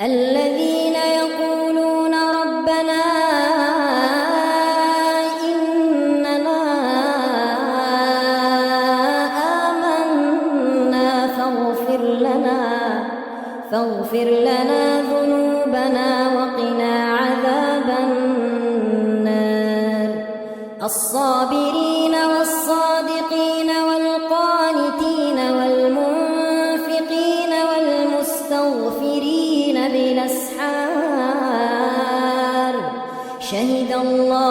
الذين يقولون ربنا إننا آمنا فاغفر لنا ذنوبنا وقنا عذاب النار. الصابرين والصادقين والقانتين والمنفقين والمستغفرين بالأسحار. شهد الله